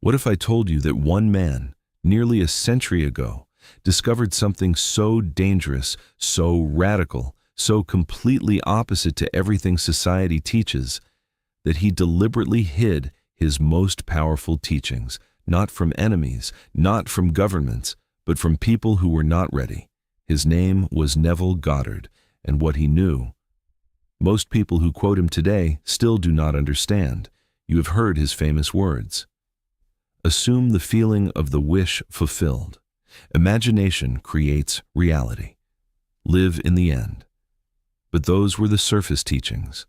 What if I told you that one man, nearly a century ago, discovered something so dangerous, so radical, so completely opposite to everything society teaches, that he deliberately hid his most powerful teachings, not from enemies, not from governments, but from people who were not ready? His name was Neville Goddard, and what he knew, most people who quote him today still do not understand. You have heard his famous words. Assume the feeling of the wish fulfilled. Imagination creates reality. Live in the end. But those were the surface teachings,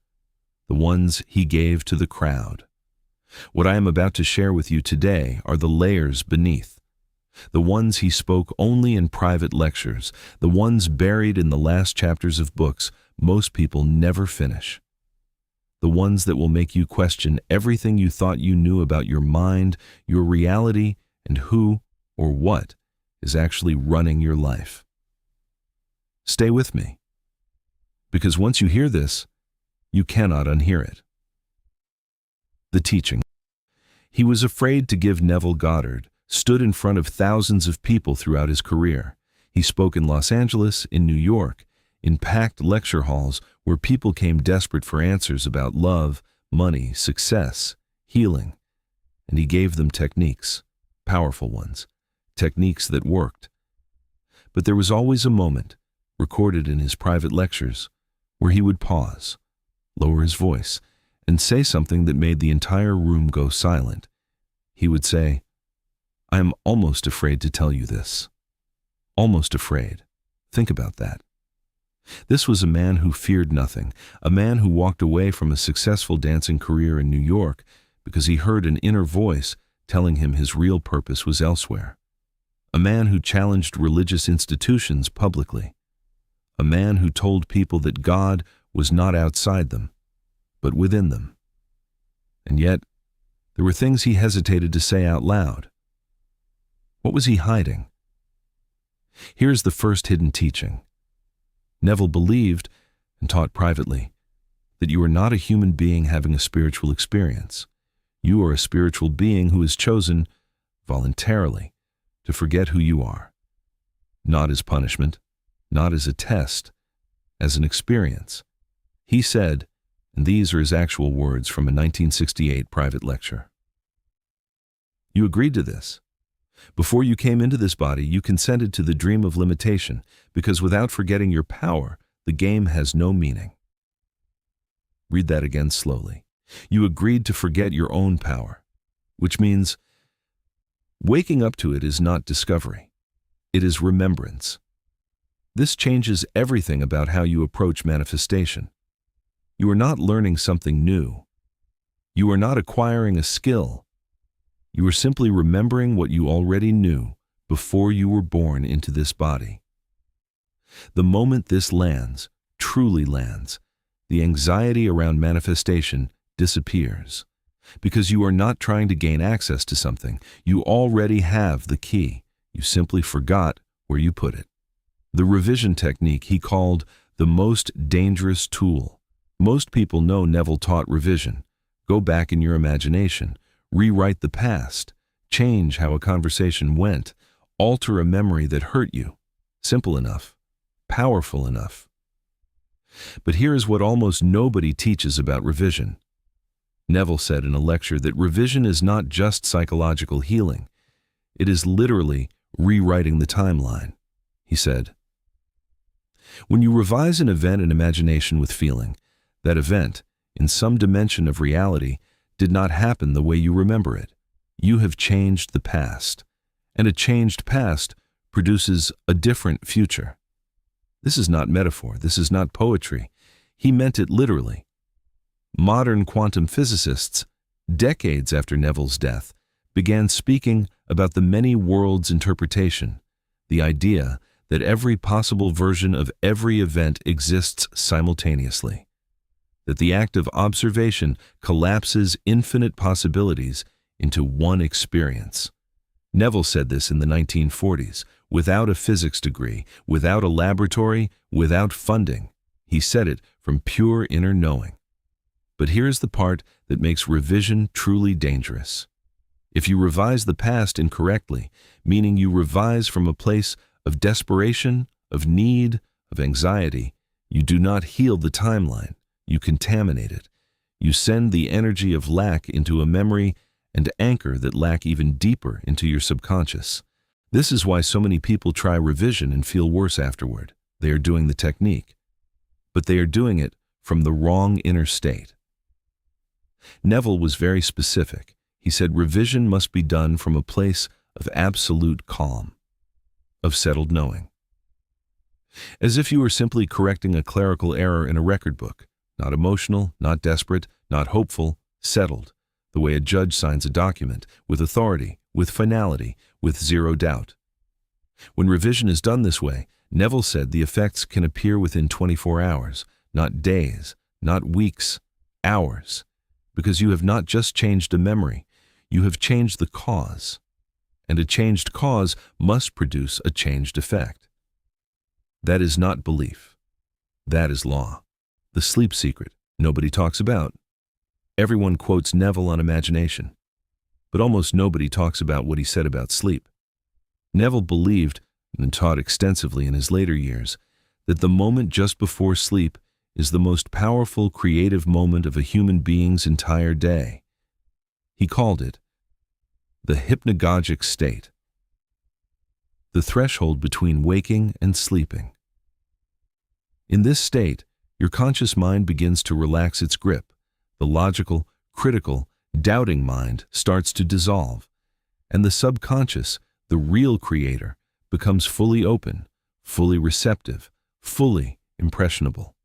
the ones he gave to the crowd. What I am about to share with you today are the layers beneath, the ones he spoke only in private lectures, the ones buried in the last chapters of books most people never finish, the ones that will make you question everything you thought you knew about your mind, your reality, and who or what is actually running your life. Stay with me, because once you hear this, you cannot unhear it. The teaching. He was afraid to give. Neville Goddard stood in front of thousands of people throughout his career. He spoke in Los Angeles, in New York, in packed lecture halls where people came desperate for answers about love, money, success, healing. And he gave them techniques, powerful ones, techniques that worked. But there was always a moment, recorded in his private lectures, where he would pause, lower his voice, and say something that made the entire room go silent. He would say, "I am almost afraid to tell you this." Almost afraid. Think about that. This was a man who feared nothing, a man who walked away from a successful dancing career in New York because he heard an inner voice telling him his real purpose was elsewhere. A man who challenged religious institutions publicly. A man who told people that God was not outside them, but within them. And yet, there were things he hesitated to say out loud. What was he hiding? Here's the first hidden teaching. Neville believed, and taught privately, that you are not a human being having a spiritual experience. You are a spiritual being who has chosen, voluntarily, to forget who you are. Not as punishment, not as a test, as an experience. He said, and these are his actual words from a 1968 private lecture. You agreed to this. Before you came into this body, you consented to the dream of limitation, because without forgetting your power, the game has no meaning. Read that again slowly. You agreed to forget your own power, which means waking up to it is not discovery. It is remembrance. This changes everything about how you approach manifestation. You are not learning something new. You are not acquiring a skill. You are simply remembering what you already knew before you were born into this body. The moment this lands, truly lands, the anxiety around manifestation disappears, because you are not trying to gain access to something. You already have the key. You simply forgot where you put it. The revision technique he called the most dangerous tool. Most people know Neville taught revision. Go back in your imagination. Rewrite the past, change how a conversation went, alter a memory that hurt you. Simple enough, powerful enough. But here is what almost nobody teaches about revision. Neville said in a lecture that revision is not just psychological healing. It is literally rewriting the timeline. He said, when you revise an event in imagination with feeling, that event, in some dimension of reality, did not happen the way you remember it. You have changed the past, and a changed past produces a different future. This is not metaphor. This is not poetry. He meant it literally. Modern quantum physicists, decades after Neville's death, began speaking about the many worlds interpretation, the idea that every possible version of every event exists simultaneously, that the act of observation collapses infinite possibilities into one experience. Neville said this in the 1940s, without a physics degree, without a laboratory, without funding. He said it from pure inner knowing. But here's the part that makes revision truly dangerous. If you revise the past incorrectly, meaning you revise from a place of desperation, of need, of anxiety, you do not heal the timeline, you contaminate it. You send the energy of lack into a memory and anchor that lack even deeper into your subconscious. This is why so many people try revision and feel worse afterward. They are doing the technique, but they are doing it from the wrong inner state. Neville was very specific. He said revision must be done from a place of absolute calm, of settled knowing. As if you were simply correcting a clerical error in a record book, not emotional, not desperate, not hopeful, settled, the way a judge signs a document, with authority, with finality, with zero doubt. When revision is done this way, Neville said the effects can appear within 24 hours, not days, not weeks, hours, because you have not just changed a memory, you have changed the cause, and a changed cause must produce a changed effect. That is not belief. That is law. The sleep secret nobody talks about. Everyone quotes Neville on imagination, but almost nobody talks about what he said about sleep. Neville believed, and taught extensively in his later years, that the moment just before sleep is the most powerful creative moment of a human being's entire day. He called it the hypnagogic state, the threshold between waking and sleeping. In this state, your conscious mind begins to relax its grip. The logical, critical, doubting mind starts to dissolve, and the subconscious, the real creator, becomes fully open, fully receptive, fully impressionable.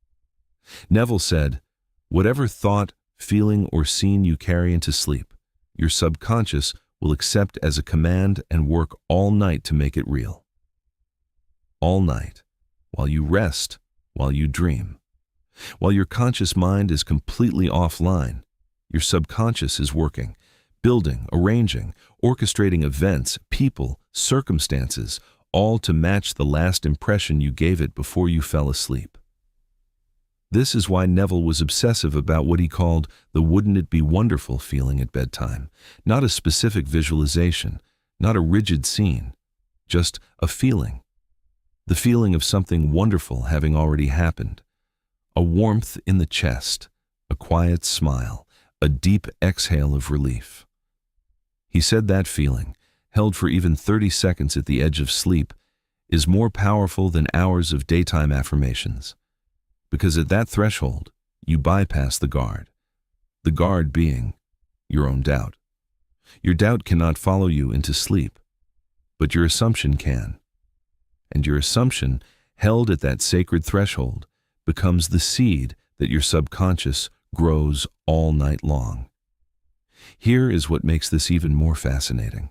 Neville said, whatever thought, feeling, or scene you carry into sleep, your subconscious will accept as a command and work all night to make it real. All night, while you rest, while you dream. While your conscious mind is completely offline, your subconscious is working, building, arranging, orchestrating events, people, circumstances, all to match the last impression you gave it before you fell asleep. This is why Neville was obsessive about what he called the wouldn't it be wonderful feeling at bedtime, not a specific visualization, not a rigid scene, just a feeling. The feeling of something wonderful having already happened. A warmth in the chest, a quiet smile, a deep exhale of relief. He said that feeling, held for even 30 seconds at the edge of sleep, is more powerful than hours of daytime affirmations. Because at that threshold, you bypass the guard being your own doubt. Your doubt cannot follow you into sleep, but your assumption can. And your assumption, held at that sacred threshold, becomes the seed that your subconscious grows all night long. Here is what makes this even more fascinating.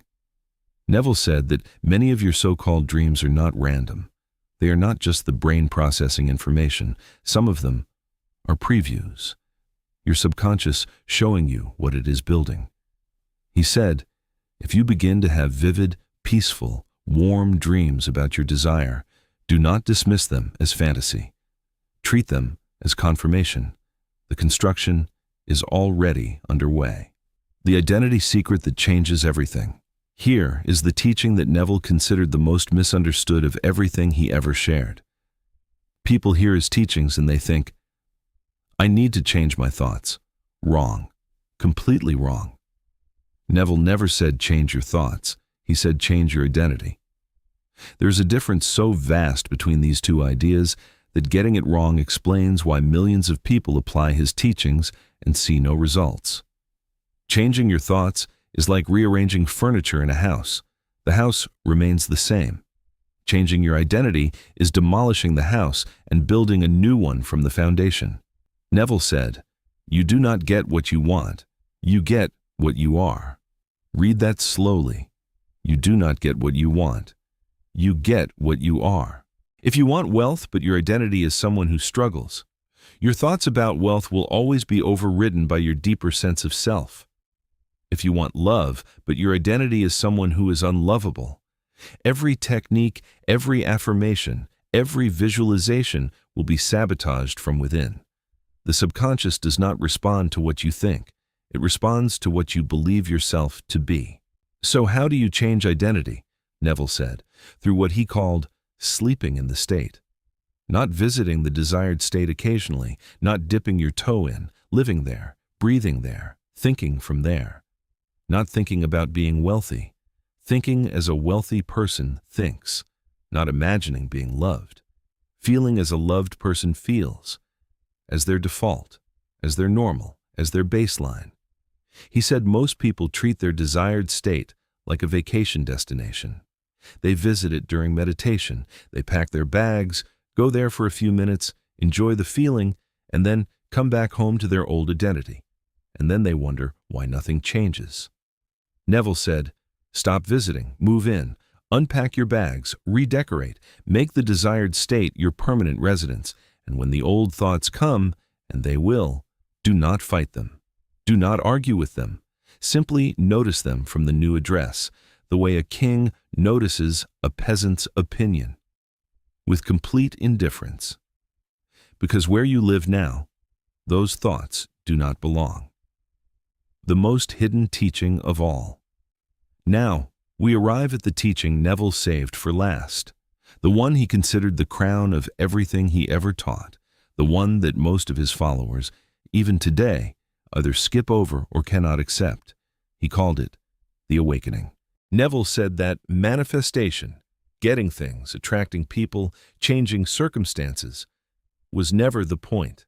Neville said that many of your so-called dreams are not random. They are not just the brain processing information. Some of them are previews, your subconscious showing you what it is building. He said, if you begin to have vivid, peaceful, warm dreams about your desire, do not dismiss them as fantasy. Treat them as confirmation. The construction is already underway. The identity secret that changes everything. Here is the teaching that Neville considered the most misunderstood of everything he ever shared. People hear his teachings and they think, I need to change my thoughts. Wrong. Completely wrong. Neville never said change your thoughts. He said change your identity. There's a difference so vast between these two ideas that getting it wrong explains why millions of people apply his teachings and see no results. Changing your thoughts is like rearranging furniture in a house. The house remains the same. Changing your identity is demolishing the house and building a new one from the foundation. Neville said, you do not get what you want, you get what you are. Read that slowly. You do not get what you want, you get what you are. If you want wealth but your identity is someone who struggles, your thoughts about wealth will always be overridden by your deeper sense of self. If you want love, but your identity is someone who is unlovable, every technique, every affirmation, every visualization will be sabotaged from within. The subconscious does not respond to what you think. It responds to what you believe yourself to be. So how do you change identity? Neville said, through what he called sleeping in the state. Not visiting the desired state occasionally, not dipping your toe in, living there, breathing there, thinking from there. Not thinking about being wealthy, thinking as a wealthy person thinks, not imagining being loved. Feeling as a loved person feels, as their default, as their normal, as their baseline. He said most people treat their desired state like a vacation destination. They visit it during meditation, they pack their bags, go there for a few minutes, enjoy the feeling, and then come back home to their old identity. And then they wonder why nothing changes. Neville said, stop visiting, move in, unpack your bags, redecorate, make the desired state your permanent residence, and when the old thoughts come, and they will, do not fight them. Do not argue with them. Simply notice them from the new address, the way a king notices a peasant's opinion, with complete indifference. Because where you live now, those thoughts do not belong. The most hidden teaching of all. Now, we arrive at the teaching Neville saved for last, the one he considered the crown of everything he ever taught, the one that most of his followers, even today, either skip over or cannot accept. He called it the awakening. Neville said that manifestation, getting things, attracting people, changing circumstances, was never the point.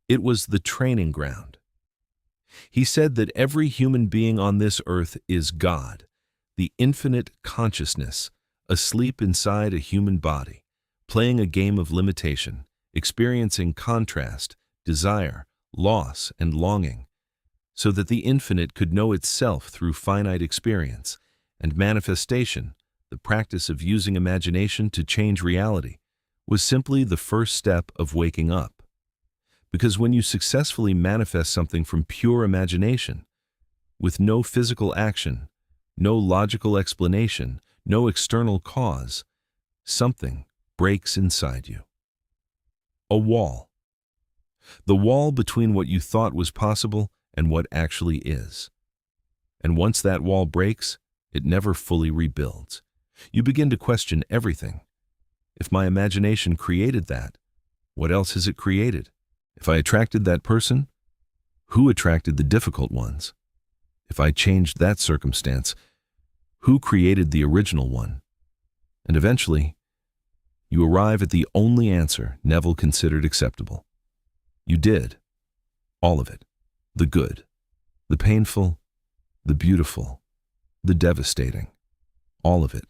It was the training ground. He said that every human being on this earth is God, the infinite consciousness, asleep inside a human body, playing a game of limitation, experiencing contrast, desire, loss, and longing, so that the infinite could know itself through finite experience, and manifestation, the practice of using imagination to change reality, was simply the first step of waking up. Because when you successfully manifest something from pure imagination, with no physical action, no logical explanation, no external cause, something breaks inside you. A wall. The wall between what you thought was possible and what actually is. And once that wall breaks, it never fully rebuilds. You begin to question everything. If my imagination created that, what else has it created? If I attracted that person, who attracted the difficult ones? If I changed that circumstance, who created the original one? And eventually, you arrive at the only answer Neville considered acceptable. You did. All of it. The good, the painful, the beautiful, the devastating. All of it.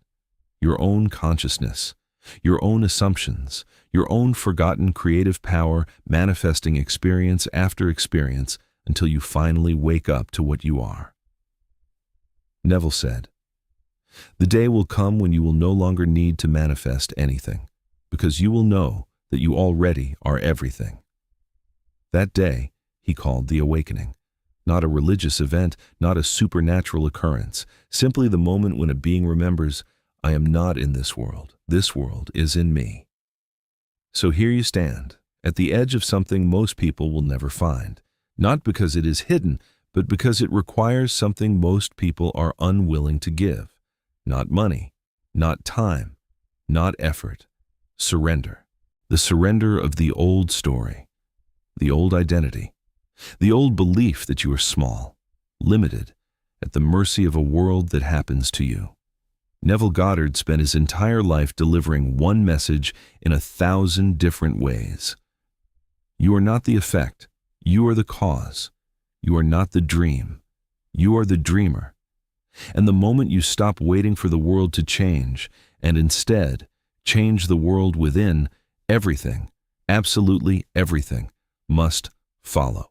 Your own consciousness, your own assumptions, your own forgotten creative power manifesting experience after experience until you finally wake up to what you are. Neville said, "The day will come when you will no longer need to manifest anything, because you will know that you already are everything." That day he called the awakening. Not a religious event, not a supernatural occurrence, simply the moment when a being remembers, I am not in this world is in me. So here you stand, at the edge of something most people will never find, not because it is hidden, but because it requires something most people are unwilling to give. Not money, not time, not effort. Surrender. The surrender of the old story, the old identity, the old belief that you are small, limited, at the mercy of a world that happens to you. Neville Goddard spent his entire life delivering one message in 1,000 different ways. You are not the effect, you are the cause. You are not the dream, you are the dreamer. And the moment you stop waiting for the world to change, and instead change the world within, everything, absolutely everything, must follow.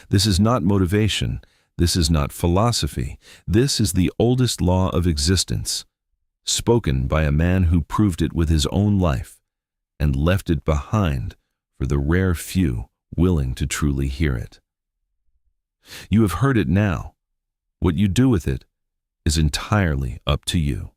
This is not motivation, this is not philosophy, this is the oldest law of existence, spoken by a man who proved it with his own life and left it behind for the rare few willing to truly hear it. You have heard it now. What you do with it is entirely up to you.